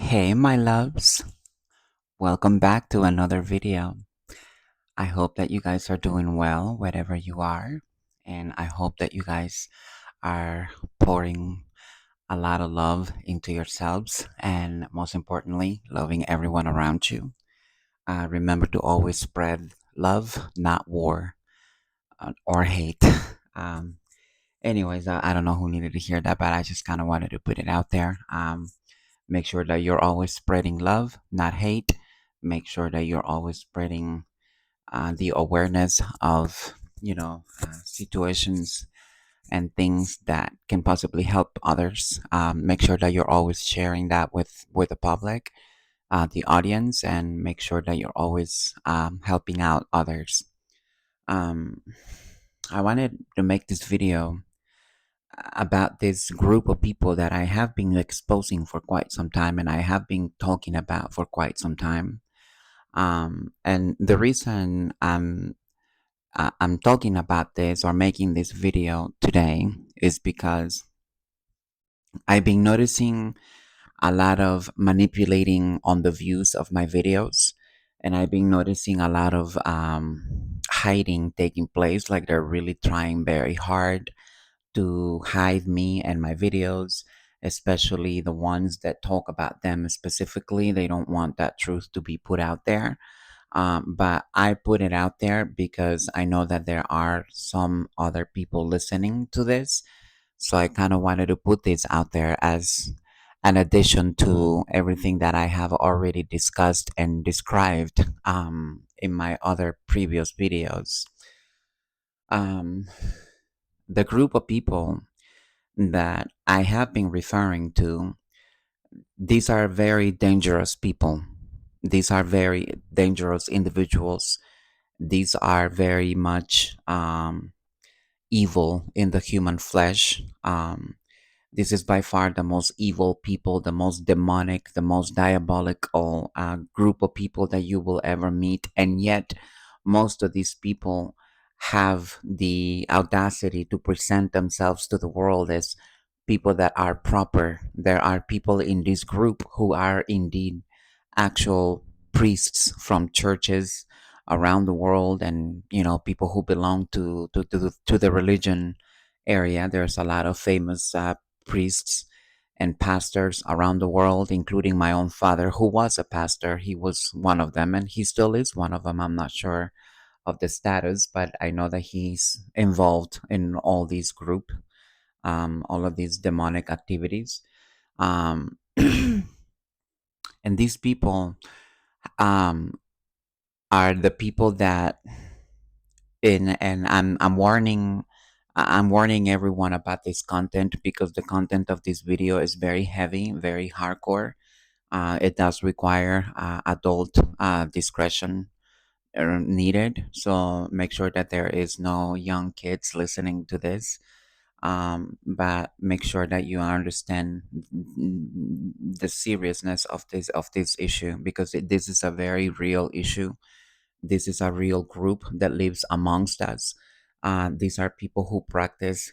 Hey, my loves. Welcome back to another video. I hope that you guys are doing well wherever you are. And I hope that you guys are pouring a lot of love into yourselves and, most importantly, loving everyone around you. Remember to always spread love, not war or hate. Um, I don't know who needed to hear that, but I just kind of wanted to put it out there. Make sure that you're always spreading love, not hate. Make sure that you're always spreading the awareness of, situations and things that can possibly help others. Make sure that you're always sharing that with the public, the audience, and make sure that you're always helping out others. Um, I wanted to make this video about this group of people that I have been exposing for quite some time and I have been talking about for quite some time. And the reason I'm talking about this or making this video today is because I've been noticing a lot of manipulating on the views of my videos, and I've been noticing a lot of hiding taking place. Like they're really trying very hard to hide me and my videos, especially the ones that talk about them specifically. They don't want that truth to be put out there. But I put it out there because I know that there are some other people listening to this. So I kind of wanted to put this out there as an addition to everything that I have already discussed and described in my other previous videos. Um, the group of people that I have been referring to, these are very dangerous people. These are very dangerous individuals. These are very much evil in the human flesh. This is by far the most evil people, the most demonic, the most diabolical group of people that you will ever meet. And yet, most of these people have the audacity to present themselves to the world as people that are proper. There are people in this group who are indeed actual priests from churches around the world, and people who belong to the religion area. There's a lot of famous priests and pastors around the world, including my own father, who was a pastor. He was one of them, and he still is one of them. I'm not sure of the status, but I know that he's involved in all these group, all of these demonic activities. Um, and these people um, are the people that and I'm warning everyone about this content because the content of this video is very heavy, very hardcore. It does require adult discretion needed. So make sure that there is no young kids listening to this. But make sure that you understand the seriousness of this issue because this is a very real issue. This is a real group that lives amongst us. These are people who practice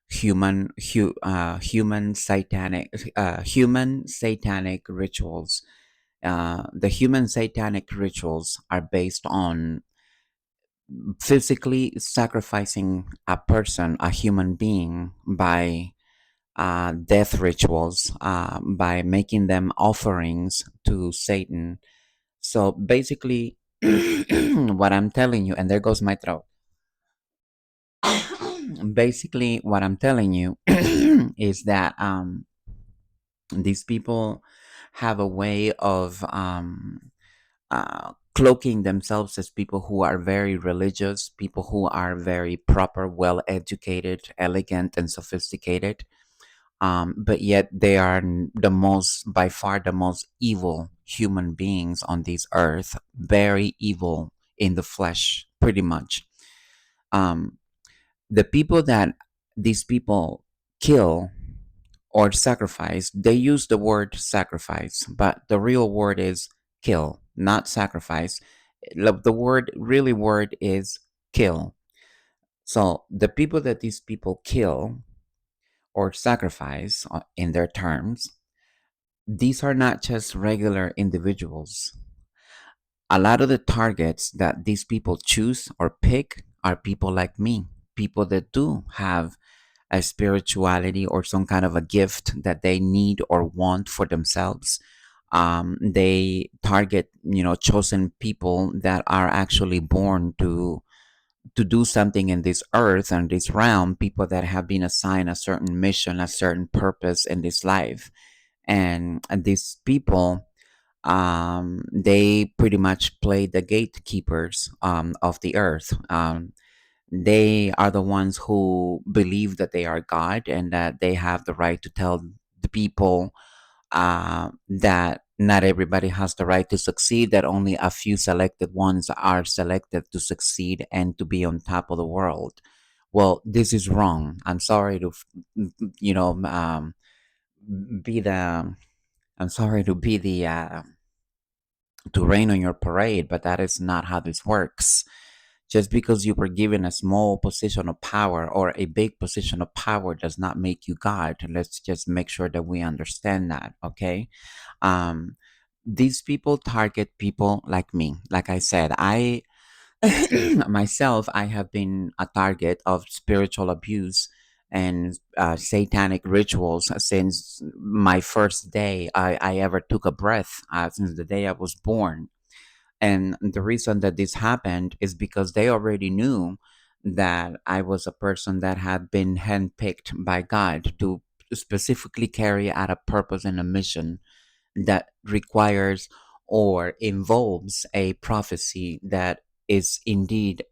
human satanic rituals. The human satanic rituals are based on physically sacrificing a person, a human being, by death rituals, by making them offerings to Satan. So basically, what I'm telling you, and there goes my throat. Basically, what I'm telling you is that these people have a way of cloaking themselves as people who are very religious, people who are very proper, well educated, elegant, and sophisticated. But yet they are the most, by far, the most evil human beings on this earth, very evil in the flesh, pretty much. Um, the people that these people kill or sacrifice, they use the word sacrifice, but the real word is kill, not sacrifice. The word is kill. So the people that these people kill or sacrifice in their terms, These are not just regular individuals. A lot of the targets that these people choose or pick are people like me, people that do have a spirituality or some kind of a gift that they need or want for themselves. They target, chosen people that are actually born to do something in this earth and this realm, people that have been assigned a certain mission, a certain purpose in this life. And these people, they pretty much play the gatekeepers of the earth. They are the ones who believe that they are God and that they have the right to tell the people that not everybody has the right to succeed, that only a few selected ones are selected to succeed and to be on top of the world. Well, this is wrong. I'm sorry to, you know, be the, I'm sorry to be the, to rain on your parade, but that is not how this works. Just because you were given a small position of power or a big position of power does not make you God. Let's just make sure that we understand that, okay? Um, these people target people like me. Like I said, I myself, I have been a target of spiritual abuse and satanic rituals since my first day I ever took a breath, since the day I was born. And the reason that this happened is because they already knew that I was a person that had been handpicked by God to specifically carry out a purpose and a mission that requires or involves a prophecy that is indeed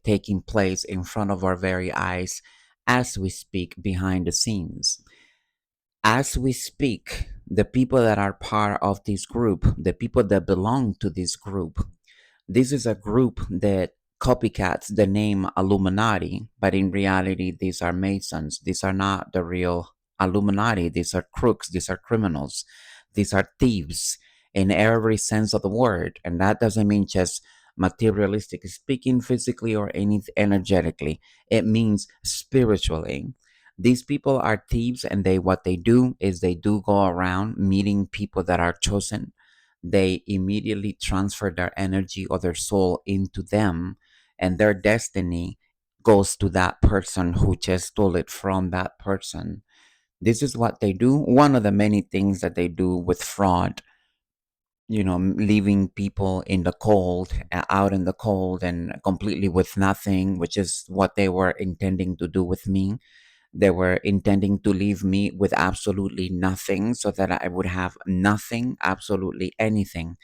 taking place in front of our very eyes as we speak behind the scenes. As we speak, the people that are part of this group, the people that belong to this group, this is a group that copycats the name Illuminati, but in reality, these are Masons. These are not the real Illuminati. These are crooks. These are criminals. These are thieves in every sense of the word. And that doesn't mean just materialistic speaking, physically, or any energetically. It means spiritually. These people are thieves, and what they do is they do go around meeting people that are chosen. They immediately transfer their energy or their soul into them, and their destiny goes to that person who just stole it from that person. This is what they do. One of the many things that they do with fraud, leaving people in the cold, out in the cold, and completely with nothing, which is what they were intending to do with me. They were intending to leave me with absolutely nothing so that I would have nothing, absolutely anything.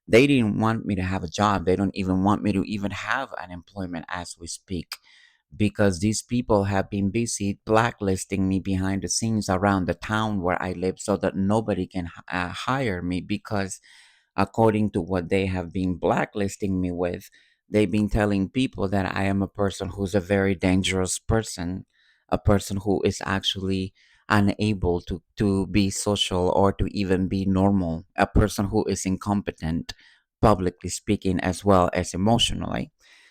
They didn't want me to have a job. They don't even want me to even have an employment as we speak, because these people have been busy blacklisting me behind the scenes around the town where I live so that nobody can hire me, because according to what they have been blacklisting me with, they've been telling people that I am a person who's a very dangerous person, a person who is actually unable to be social or to even be normal, a person who is incompetent, publicly speaking, as well as emotionally.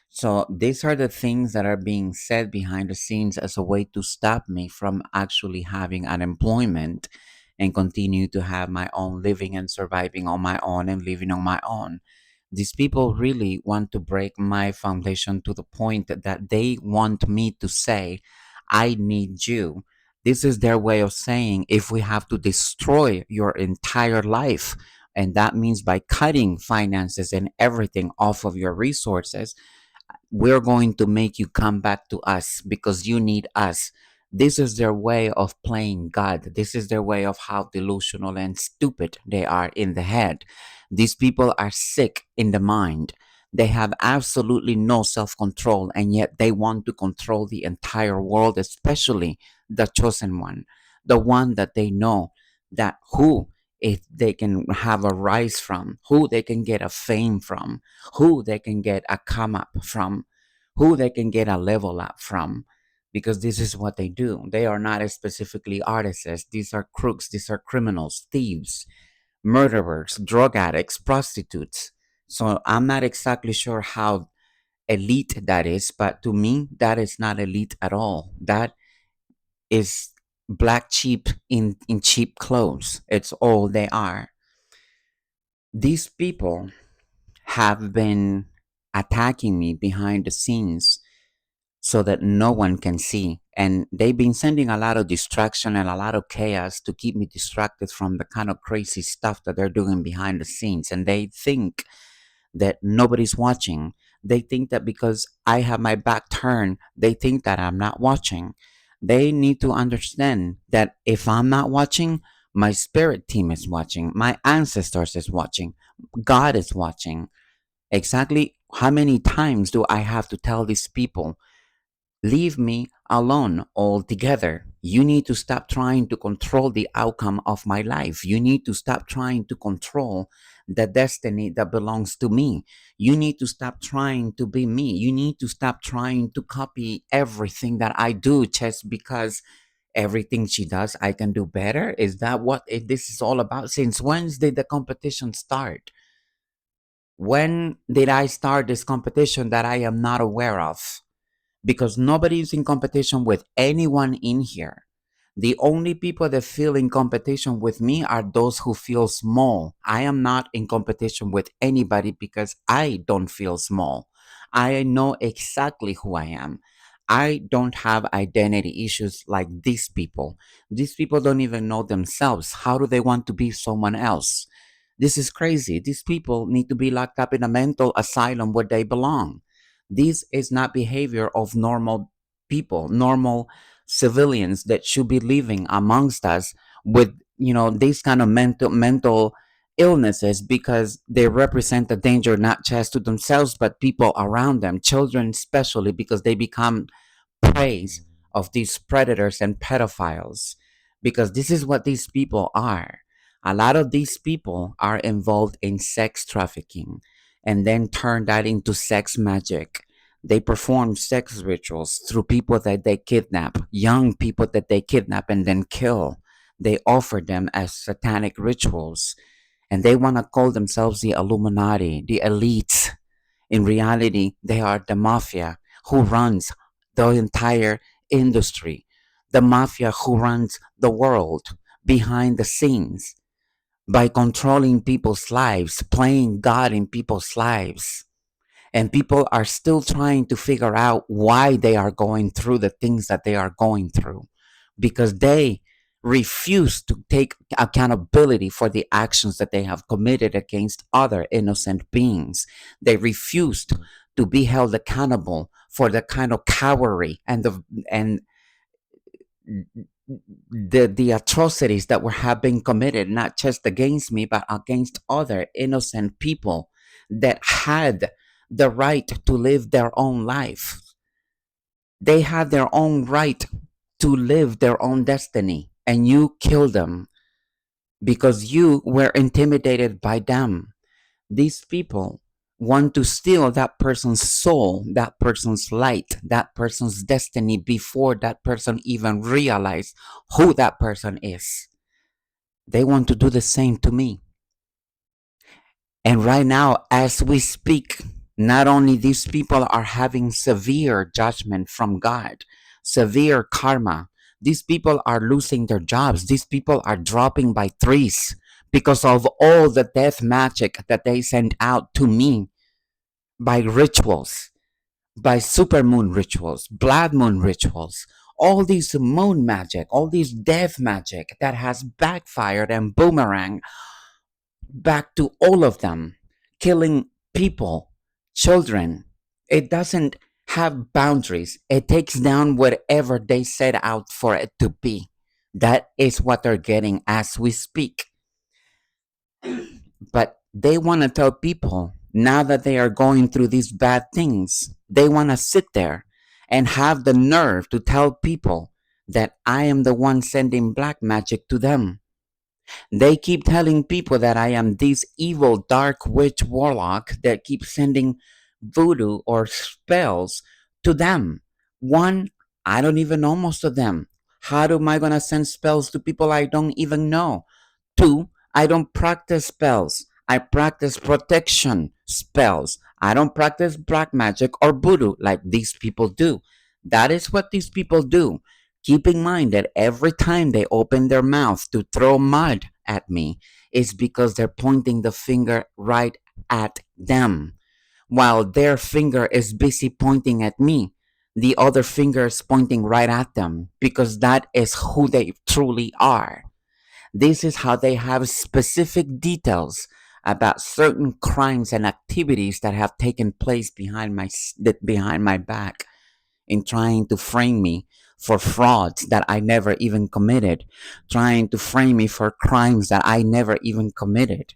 So these are the things that are being said behind the scenes as a way to stop me from actually having an employment and continue to have my own living and surviving on my own and living on my own. These people really want to break my foundation to the point that they want me to say, I need you. This is their way of saying, if we have to destroy your entire life, and that means by cutting finances and everything off of your resources, we're going to make you come back to us because you need us. This is their way of playing God. This is their way of how delusional and stupid they are in the head. These people are sick in the mind. They have absolutely no self control, and yet they want to control the entire world, especially the chosen one, the one that they know that who if they can have a rise from, who they can get a fame from, who they can get a come up from, who they can get a level up from, because this is what they do. They are not specifically artists. These are crooks, these are criminals, thieves, murderers, drug addicts, prostitutes. So I'm not exactly sure how elite that is, but to me, that is not elite at all. That is black sheep in cheap clothes. It's all they are. These people have been attacking me behind the scenes so that no one can see. And they've been sending a lot of distraction and a lot of chaos to keep me distracted from the kind of crazy stuff that they're doing behind the scenes. And they think that nobody's watching. They think that because I have my back turned, they think that I'm not watching. They need to understand that if I'm not watching, my spirit team is watching, my ancestors is watching, God is watching. Exactly how many times do I have to tell these people, leave me alone altogether? You need to stop trying to control the outcome of my life. You need to stop trying to control the destiny that belongs to me. You need to stop trying to be me. You need to stop trying to copy everything that I do just because everything she does I can do better. Is that what this is all about? Since when did the competition start? When did I start this competition that I am not aware of? Because nobody is in competition with anyone in here. The only people that feel in competition with me are those who feel small. I am not in competition with anybody because I don't feel small. I know exactly who I am. I don't have identity issues like these people. These people don't even know themselves. How do they want to be someone else? This is crazy. These people need to be locked up in a mental asylum where they belong. This is not behavior of normal people, normal civilians that should be living amongst us with, these kind of mental illnesses, because they represent a danger not just to themselves but people around them, children especially, because they become praise of these predators and pedophiles, because this is what these people are. A lot of these people are involved in sex trafficking and then turn that into sex magic. They perform sex rituals through people that they kidnap, young people that they kidnap and then kill. They offer them as satanic rituals, and they want to call themselves the Illuminati, the elites. In reality, they are the mafia who runs the entire industry, the mafia who runs the world behind the scenes by controlling people's lives, playing God in people's lives. And people are still trying to figure out why they are going through the things that they are going through, because they refuse to take accountability for the actions that they have committed against other innocent beings. They refused to be held accountable for the kind of cowardly and the atrocities that were have been committed, not just against me but against other innocent people that had the right to live their own life. They had their own right to live their own destiny, and you killed them because you were intimidated by them. These people want to steal that person's soul, that person's light, that person's destiny before that person even realize who that person is. They want to do the same to me. And right now, as we speak, not only these people are having severe judgment from God, severe karma, these people are losing their jobs. These people are dropping by threes because of all the death magic that they send out to me by rituals, by supermoon rituals, blood moon rituals, all these moon magic, all these death magic that has backfired and boomerang back to all of them, killing people, children. It doesn't have boundaries. It takes down whatever they set out for it to be. That is what they're getting as we speak. But they want to tell people, now that they are going through these bad things, they want to sit there and have the nerve to tell people that I am the one sending black magic to them. They keep telling people that I am this evil dark witch warlock that keeps sending voodoo or spells to them. One, I don't even know most of them. How am I going to send spells to people I don't even know? Two, I don't practice spells. I practice protection spells. I don't practice black magic or voodoo like these people do. That is what these people do. Keep in mind that every time they open their mouth to throw mud at me, it's because they're pointing the finger right at them, while their finger is busy pointing at me. The other finger is pointing right at them because that is who they truly are. This is how they have specific details about certain crimes and activities that have taken place behind my back in trying to frame me for frauds that I never even committed, trying to frame me for crimes that I never even committed.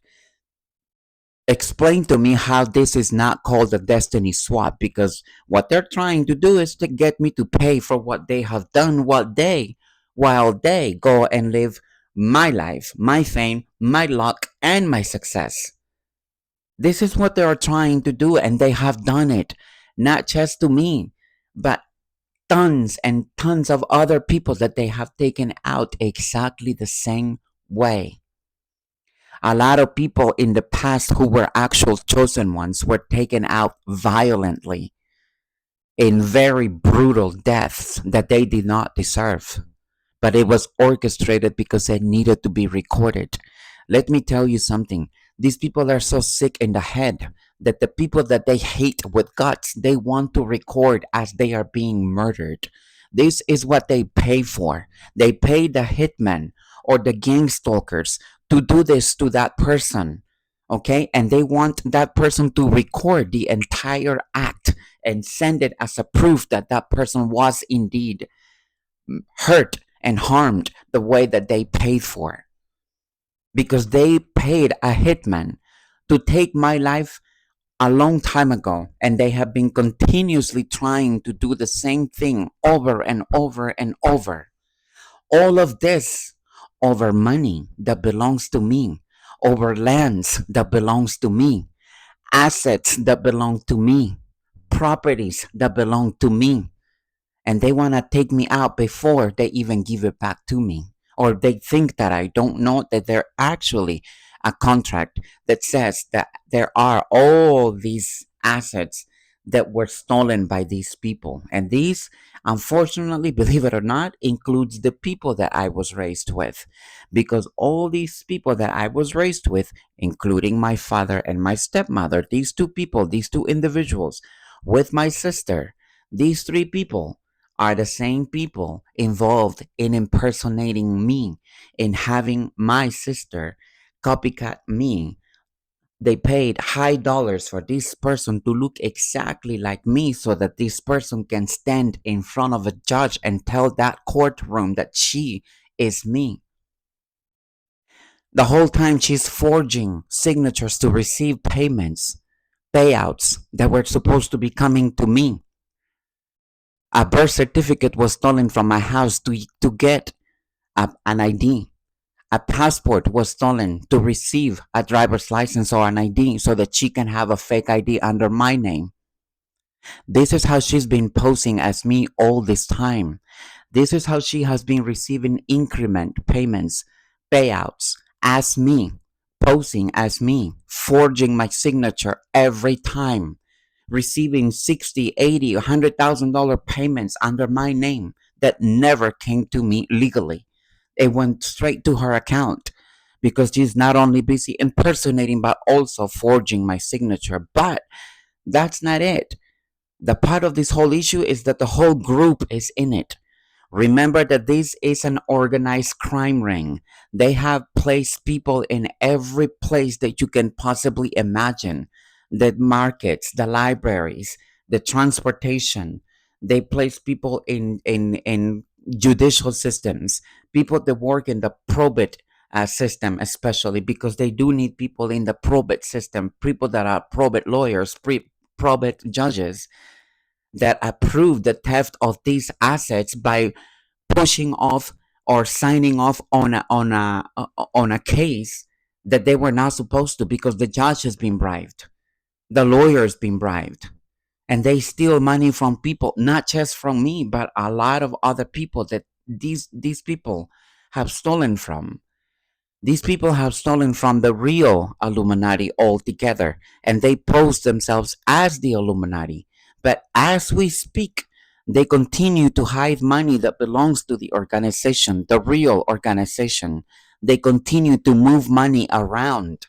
Explain to me how this is not called a destiny swap, because what they're trying to do is to get me to pay for what they have done while they go and live my life, my fame, my luck, and my success. This is what they are trying to do, and they have done it, not just to me, but tons and tons of other people that they have taken out exactly the same way. A lot of people in the past who were actual chosen ones were taken out violently in very brutal deaths that they did not deserve. But it was orchestrated because it needed to be recorded. Let me tell you something. These people are so sick in the head that the people that they hate with guts, they want to record as they are being murdered. This is what they pay for. They pay the hitman or the gang stalkers to do this to that person. Okay? And they want that person to record the entire act and send it as a proof that that person was indeed hurt and harmed the way that they paid for, because they paid a hitman to take my life a long time ago, and they have been continuously trying to do the same thing over and over and over. All of this over money that belongs to me, over lands that belongs to me, assets that belong to me, properties that belong to me, and they want to take me out before they even give it back to me. Or they think that I don't know that there actually a contract that says that there are all these assets that were stolen by these people. And these, unfortunately, believe it or not, includes the people that I was raised with. Because all these people that I was raised with, including my father and my stepmother, these two people, these two individuals, with my sister, these three people are the same people involved in impersonating me, in having my sister copycat me. They paid high dollars for this person to look exactly like me so that this person can stand in front of a judge and tell that courtroom that she is me. The whole time she's forging signatures to receive payments, payouts that were supposed to be coming to me. A birth certificate was stolen from my house to get an ID. A passport was stolen to receive a driver's license or an ID so that she can have a fake ID under my name. This is how she's been posing as me all this time. This is how she has been receiving increment payments, payouts as me, posing as me, forging my signature every time, receiving 60, 80, $100,000 payments under my name that never came to me legally. It went straight to her account because she's not only busy impersonating but also forging my signature. But that's not it. The part of this whole issue is that the whole group is in it. Remember that this is an organized crime ring. They have placed people in every place that you can possibly imagine: the markets, the libraries, the transportation. They place people in judicial systems, people that work in the probate system, especially because they do need people in the probate system, people that are probate lawyers, probate judges that approve the theft of these assets by pushing off or signing off on a case that they were not supposed to, because the judge has been bribed, the lawyer's been bribed, and they steal money from people, not just from me, but a lot of other people that these people have stolen from. These people have stolen from the real Illuminati altogether, and they pose themselves as the Illuminati. But as we speak, They continue to hide money that belongs to the organization, the real organization. They continue to move money around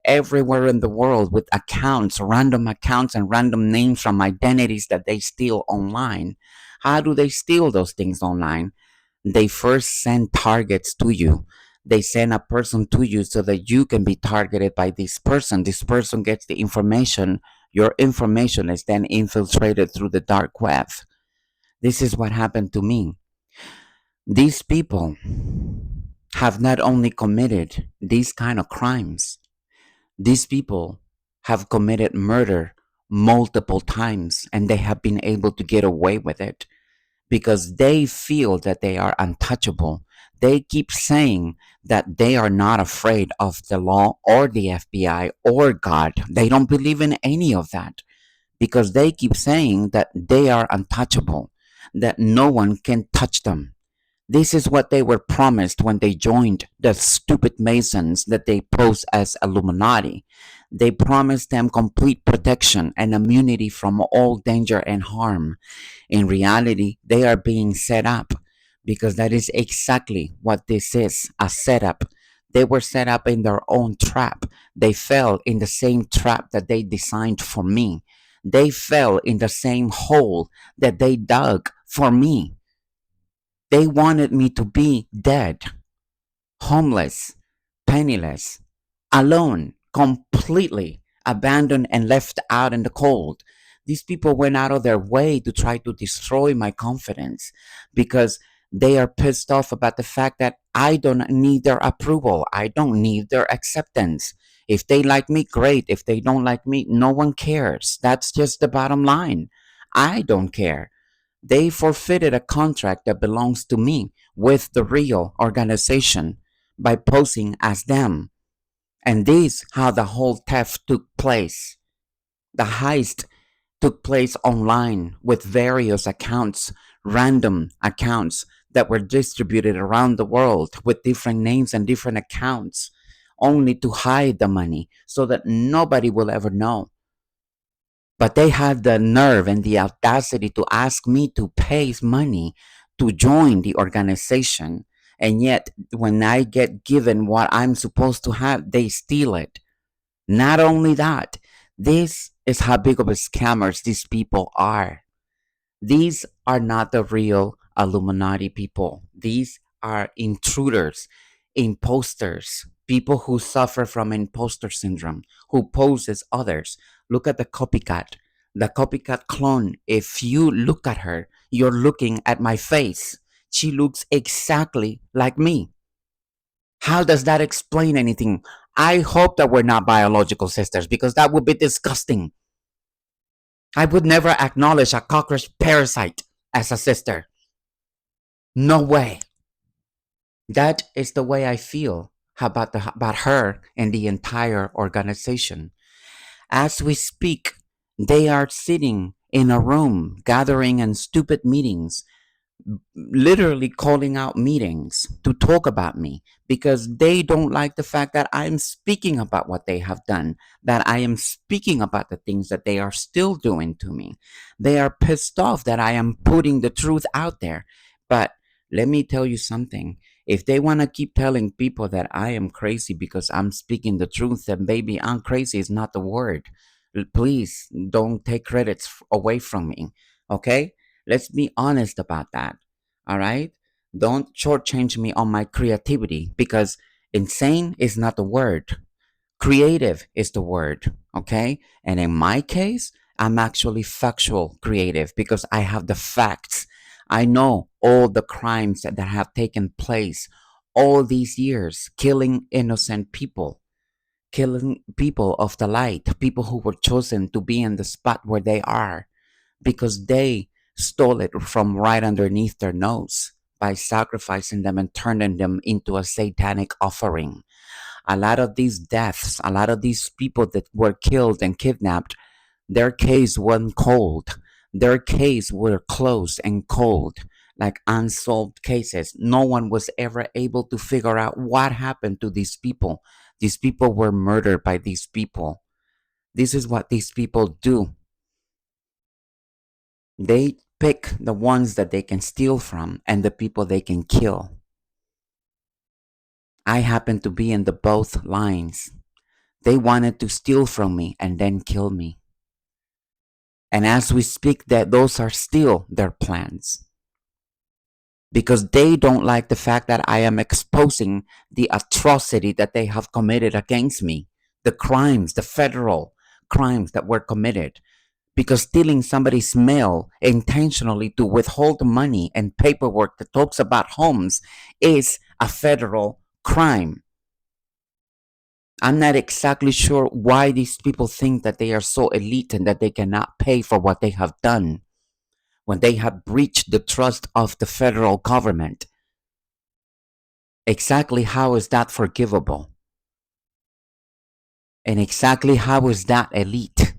everywhere in the world with accounts, and random names from identities that they steal online. How do they steal those things online? They first send targets to you. They send a person to you so that you can be targeted by this person. This person gets the information. Your information is then infiltrated through the dark web. This is what happened to me. These people have not only committed these kind of crimes, these people have committed murder multiple times and they have been able to get away with it because they feel that they are untouchable. They keep saying that they are not afraid of the law or the FBI or God. They don't believe in any of that because they keep saying that they are untouchable, that no one can touch them. This is what they were promised when they joined the stupid Masons that they pose as Illuminati. They promised them complete protection and immunity from all danger and harm. In reality, they are being set up because that is exactly what this is, a setup. They were set up in their own trap. They fell in the same trap that they designed for me. They fell in the same hole that they dug for me. They wanted me to be dead, homeless, penniless, alone, completely abandoned and left out in the cold. These people went out of their way to try to destroy my confidence because they are pissed off about the fact that I don't need their approval. I don't need their acceptance. If they like me, great. If they don't like me, no one cares. That's just the bottom line. I don't care. They forfeited a contract that belongs to me with the real organization by posing as them. And this how the whole theft took place. The heist took place online with various accounts, random accounts that were distributed around the world with different names and different accounts, only to hide the money so that nobody will ever know. But they had the nerve and the audacity to ask me to pay money to join the organization. And yet, when I get given what I'm supposed to have, they steal it. Not only that, this is how big of a scammers these people are. These are not the real Illuminati people. These are intruders, imposters, people who suffer from imposter syndrome, who poses others. Look at the copycat clone. If you look at her, you're looking at my face. She looks exactly like me. How does that explain anything? I hope that we're not biological sisters because that would be disgusting. I would never acknowledge a cockroach parasite as a sister. No way. That is the way I feel about her and the entire organization. As we speak, they are sitting in a room, gathering in stupid meetings, literally calling out meetings to talk about me because they don't like the fact that I'm speaking about what they have done, that I am speaking about the things that they are still doing to me. They are pissed off that I am putting the truth out there. But let me tell you something. If they want to keep telling people that I am crazy because I'm speaking the truth, then baby, I'm crazy is not the word. Please don't take credits away from me. Okay? Let's be honest about that. All right? Don't shortchange me on my creativity because insane is not the word. Creative is the word. Okay? And in my case, I'm actually factual creative because I have the facts. I know all the crimes that have taken place all these years, killing innocent people, killing people of the light, people who were chosen to be in the spot where they are because they stole it from right underneath their nose by sacrificing them and turning them into a satanic offering. A lot of these deaths, a lot of these people that were killed and kidnapped, their case went cold. Their case were closed and cold, like unsolved cases. No one was ever able to figure out what happened to these people. These people were murdered by these people. This is what these people do. They pick the ones that they can steal from and the people they can kill. I happen to be in the both lines. They wanted to steal from me and then kill me. And as we speak, that those are still their plans because they don't like the fact that I am exposing the atrocity that they have committed against me, the crimes, the federal crimes that were committed. Because stealing somebody's mail intentionally to withhold money and paperwork that talks about homes is a federal crime. I'm not exactly sure why these people think that they are so elite and that they cannot pay for what they have done when they have breached the trust of the federal government. Exactly how is that forgivable? And exactly how is that elite?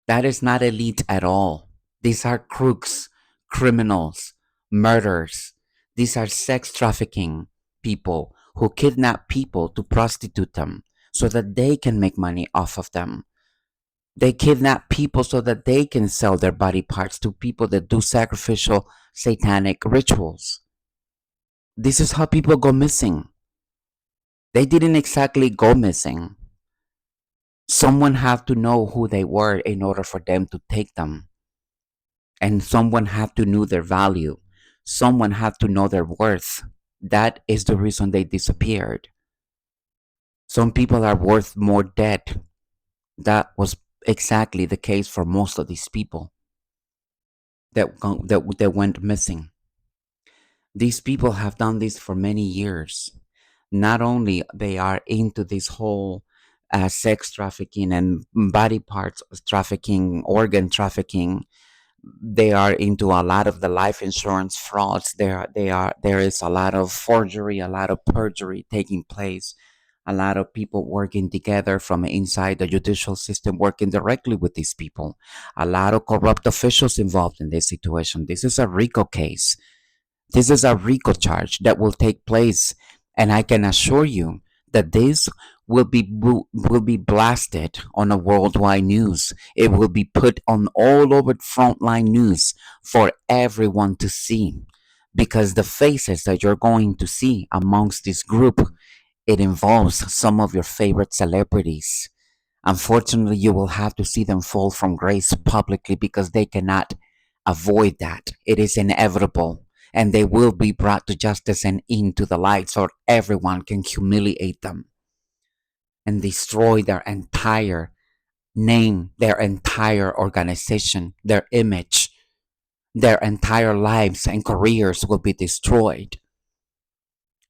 That is not elite at all. These are crooks, criminals, murderers. These are sex trafficking people who kidnap people to prostitute them so that they can make money off of them. They kidnap people so that they can sell their body parts to people that do sacrificial satanic rituals. This is how people go missing. They didn't exactly go missing. Someone had to know who they were in order for them to take them. And someone had to know their value. Someone had to know their worth. That is the reason they disappeared. Some people are worth more dead. That was exactly the case for most of these people that went missing. These people have done this for many years. Not only they are into this whole sex trafficking and body parts trafficking, organ trafficking, they are into a lot of the life insurance frauds. There is a lot of forgery, a lot of perjury taking place, a lot of people working together from inside the judicial system working directly with these people, a lot of corrupt officials involved in this situation. This is a RICO case. This is a RICO charge that will take place, and I can assure you that this will be blasted on a worldwide news. It will be put on all over frontline news for everyone to see, because the faces that you're going to see amongst this group, it involves some of your favorite celebrities. Unfortunately, you will have to see them fall from grace publicly because they cannot avoid that. It is inevitable. And they will be brought to justice and into the light so everyone can humiliate them and destroy their entire name, their entire organization, their image, their entire lives and careers will be destroyed.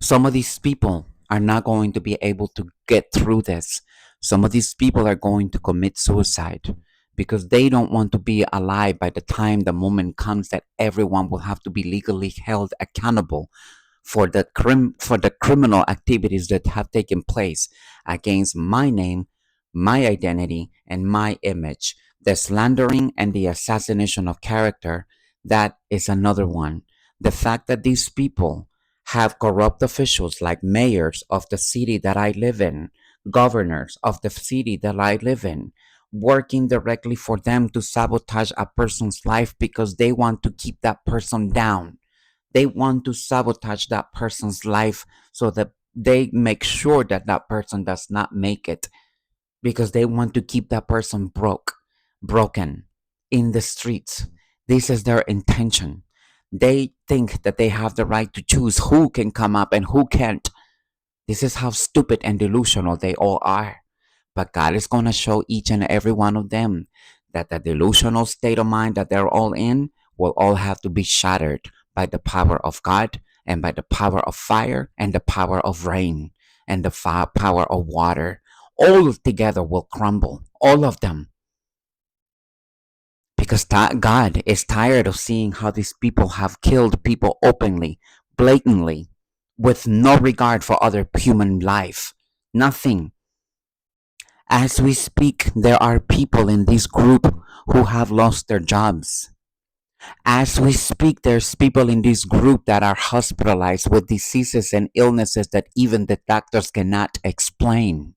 Some of these people are not going to be able to get through this. Some of these people are going to commit suicide because they don't want to be alive by the time the moment comes that everyone will have to be legally held accountable for the criminal activities that have taken place against my name, my identity, and my image. The slandering and the assassination of character, that is another one. The fact that these people have corrupt officials like mayors of the city that I live in, governors of the city that I live in, working directly for them to sabotage a person's life because they want to keep that person down. They want to sabotage that person's life so that they make sure that that person does not make it because they want to keep that person broken in the streets. This is their intention. They think that they have the right to choose who can come up and who can't. This is how stupid and delusional they all are. But God is going to show each and every one of them that the delusional state of mind that they're all in will all have to be shattered by the power of God and by the power of fire and the power of rain and the power of water. All together will crumble, all of them. Because God is tired of seeing how these people have killed people openly, blatantly, with no regard for other human life. Nothing. As we speak, there are people in this group who have lost their jobs. As we speak, there's people in this group that are hospitalized with diseases and illnesses that even the doctors cannot explain.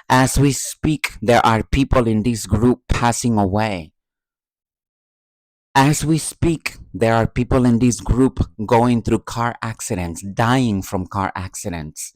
As we speak, there are people in this group passing away. As we speak, there are people in this group going through car accidents, dying from car accidents,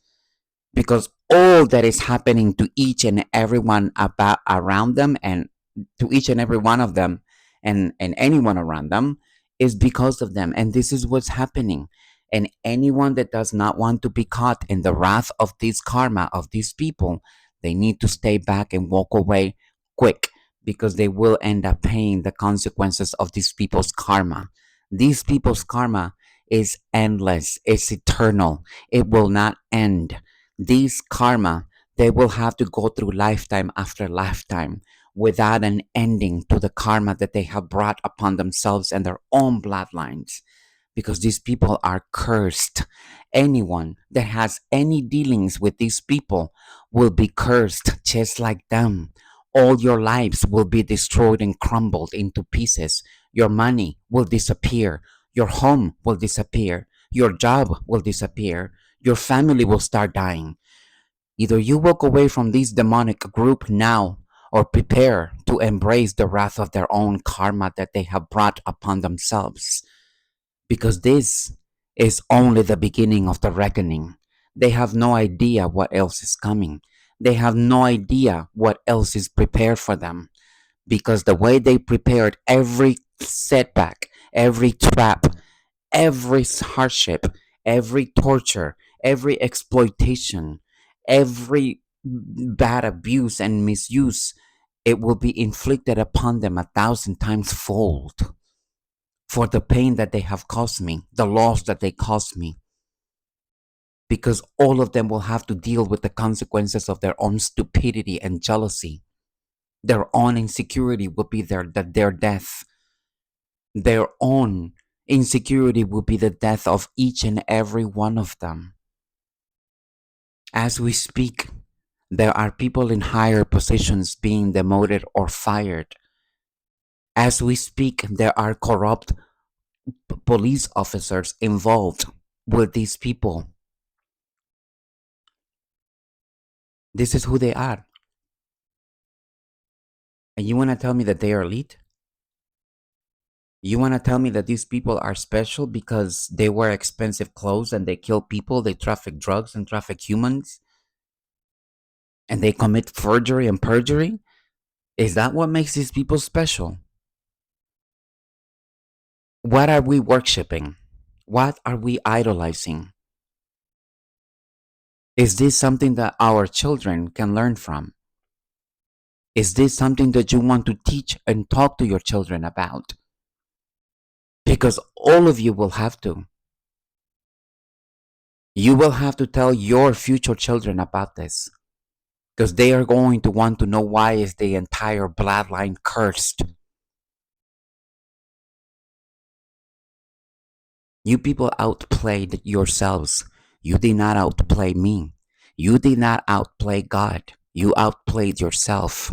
because all that is happening to each and everyone about around them, and to each and every one of them, and anyone around them, is because of them. And this is what's happening. And anyone that does not want to be caught in the wrath of this karma of these people, they need to stay back and walk away quick, because they will end up paying the consequences of these people's karma. These people's karma is endless, it's eternal, it will not end. These karma, they will have to go through lifetime after lifetime without an ending to the karma that they have brought upon themselves and their own bloodlines, because these people are cursed. Anyone that has any dealings with these people will be cursed just like them. All your lives will be destroyed and crumbled into pieces. Your money will disappear. Your home will disappear. Your job will disappear. Your family will start dying. Either you walk away from this demonic group now, or prepare to embrace the wrath of their own karma that they have brought upon themselves, because this is only the beginning of the reckoning. They have no idea what else is coming. They have no idea what else is prepared for them, because the way they prepared every setback, every trap, every hardship, every torture, every exploitation, every bad abuse and misuse, it will be inflicted upon them 1,000 times fold for the pain that they have caused me, the loss that they caused me, because all of them will have to deal with the consequences of their own stupidity and jealousy. Their own insecurity will be their death. Their own insecurity will be the death of each and every one of them. As we speak, there are people in higher positions being demoted or fired. As we speak, there are corrupt police officers involved with these people. This is who they are. And you want to tell me that they are elite? You want to tell me that these people are special because they wear expensive clothes and they kill people, they traffic drugs and traffic humans, and they commit forgery and perjury? Is that what makes these people special? What are we worshipping? What are we idolizing? Is this something that our children can learn from? Is this something that you want to teach and talk to your children about? Because all of you will have to. You will have to tell your future children about this, because they are going to want to know why is the entire bloodline cursed. You people outplayed yourselves. You did not outplay me. You did not outplay God. You outplayed yourself.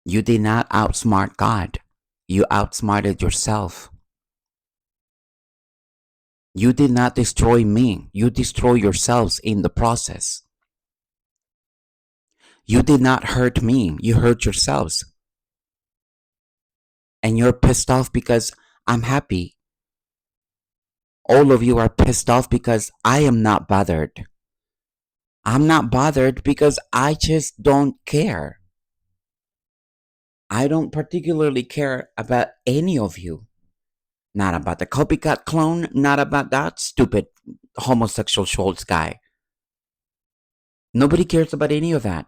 You did not outsmart God. You outsmarted yourself. You did not destroy me. You destroy yourselves in the process. You did not hurt me. You hurt yourselves. And you're pissed off because I'm happy. All of you are pissed off because I am not bothered. I'm not bothered because I just don't care. I don't particularly care about any of you. Not about the copycat clone, not about that stupid homosexual Schultz guy. Nobody cares about any of that.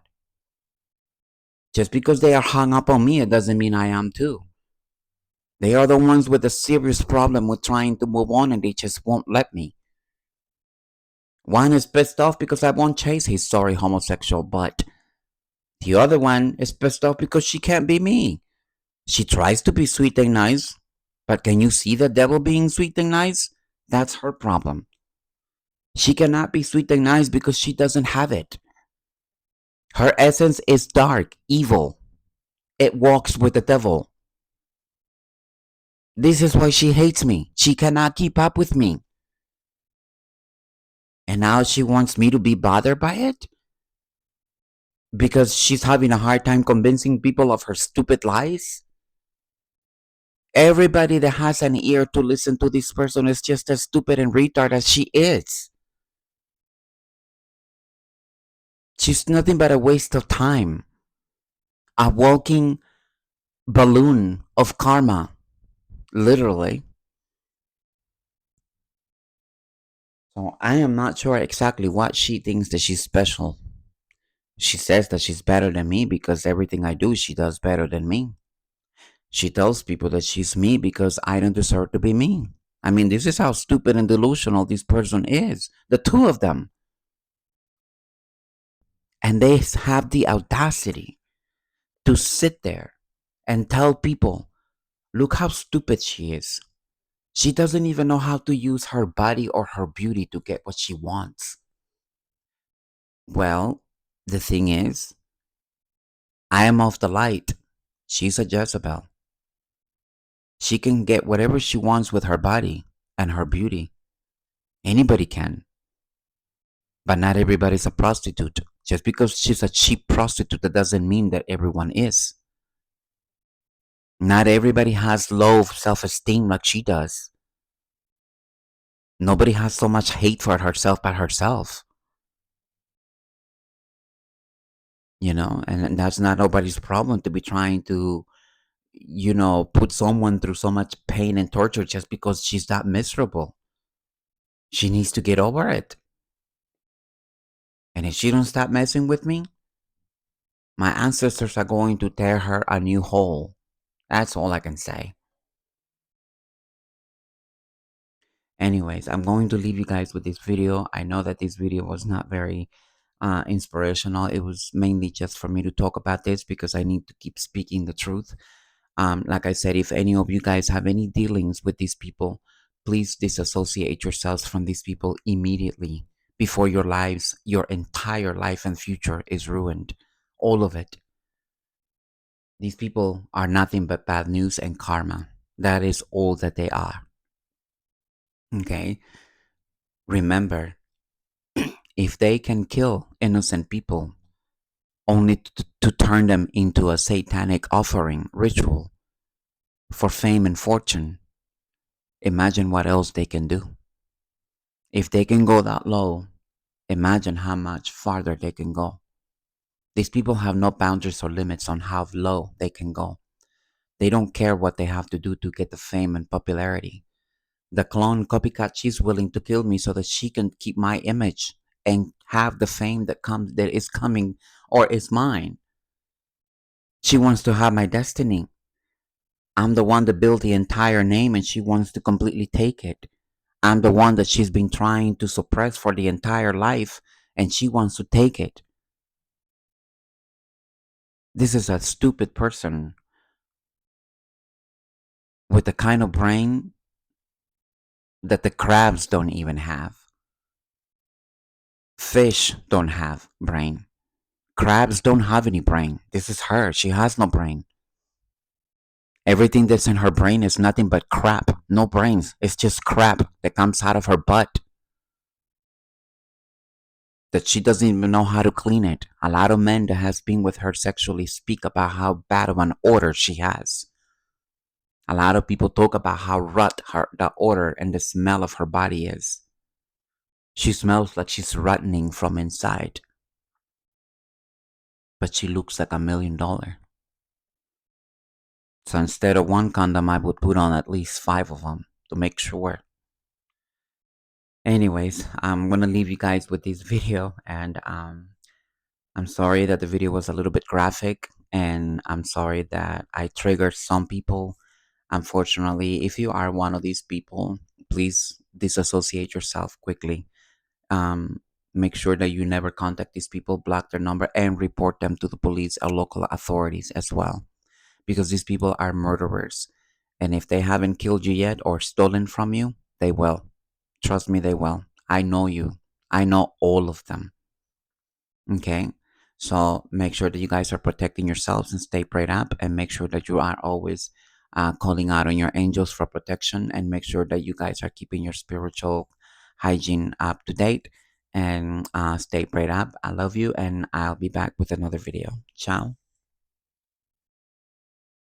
Just because they are hung up on me, it doesn't mean I am too. They are the ones with a serious problem with trying to move on, and they just won't let me. One is pissed off because I won't chase his sorry homosexual butt. The other one is pissed off because she can't be me. She tries to be sweet and nice, but can you see the devil being sweet and nice? That's her problem. She cannot be sweet and nice because she doesn't have it. Her essence is dark, evil. It walks with the devil. This is why she hates me. She cannot keep up with me. And now she wants me to be bothered by it? Because she's having a hard time convincing people of her stupid lies? Everybody that has an ear to listen to this person is just as stupid and retard as she is. She's nothing but a waste of time, a walking balloon of karma, literally. So I am not sure exactly what she thinks that she's special. She says that she's better than me because everything I do, she does better than me. She tells people that she's me because I don't deserve to be me. I mean, this is how stupid and delusional this person is. The two of them. And they have the audacity to sit there and tell people, look how stupid she is. She doesn't even know how to use her body or her beauty to get what she wants. Well, the thing is, I am of the light. She's a Jezebel. She can get whatever she wants with her body and her beauty. Anybody can. But not everybody's a prostitute. Just because she's a cheap prostitute, that doesn't mean that everyone is. Not everybody has low self esteem like she does. Nobody has so much hate for herself but herself. And that's not nobody's problem to be trying to, put someone through so much pain and torture just because she's that miserable. She needs to get over it. And if she don't stop messing with me, my ancestors are going to tear her a new hole. That's all I can say. Anyways, I'm going to leave you guys with this video. I know that this video was not very inspirational. It was mainly just for me to talk about this because I need to keep speaking the truth. Like I said, if any of you guys have any dealings with these people, please disassociate yourselves from these people immediately before your entire life and future is ruined. All of it. These people are nothing but bad news and karma. That is all that they are. Okay? Remember, if they can kill innocent people only to turn them into a satanic offering ritual for fame and fortune, imagine what else they can do. If they can go that low, imagine how much farther they can go. These people have no boundaries or limits on how low they can go. They don't care what they have to do to get the fame and popularity. The clone copycat, she's willing to kill me so that she can keep my image and have the fame that is coming or is mine. She wants to have my destiny. I'm the one that built the entire name and she wants to completely take it. I'm the one that she's been trying to suppress for the entire life and she wants to take it. This is a stupid person with the kind of brain that the crabs don't even have. Fish don't have brain. Crabs don't have any brain. This is her. She has no brain. Everything that's in her brain is nothing but crap. No brains. It's just crap that comes out of her butt. That she doesn't even know how to clean it. A lot of men that has been with her sexually speak about how bad of an odor she has. A lot of people talk about how the odor and the smell of her body is. She smells like she's rotting from inside. But she looks like $1,000,000. So instead of one condom, I would put on at least 5 of them to make sure. Anyways, I'm gonna leave you guys with this video, and I'm sorry that the video was a little bit graphic, and I'm sorry that I triggered some people. Unfortunately, if you are one of these people, please disassociate yourself quickly. Um, Make sure that you never contact these people, block their number, and report them to the police or local authorities as well, because these people are murderers. And if they haven't killed you yet or stolen from you, they will. Trust me, they will. I know you. I know all of them. Okay? So make sure that you guys are protecting yourselves and stay prayed up, and make sure that you are always calling out on your angels for protection, and make sure that you guys are keeping your spiritual hygiene up to date, and stay prayed up. I love you, and I'll be back with another video. Ciao.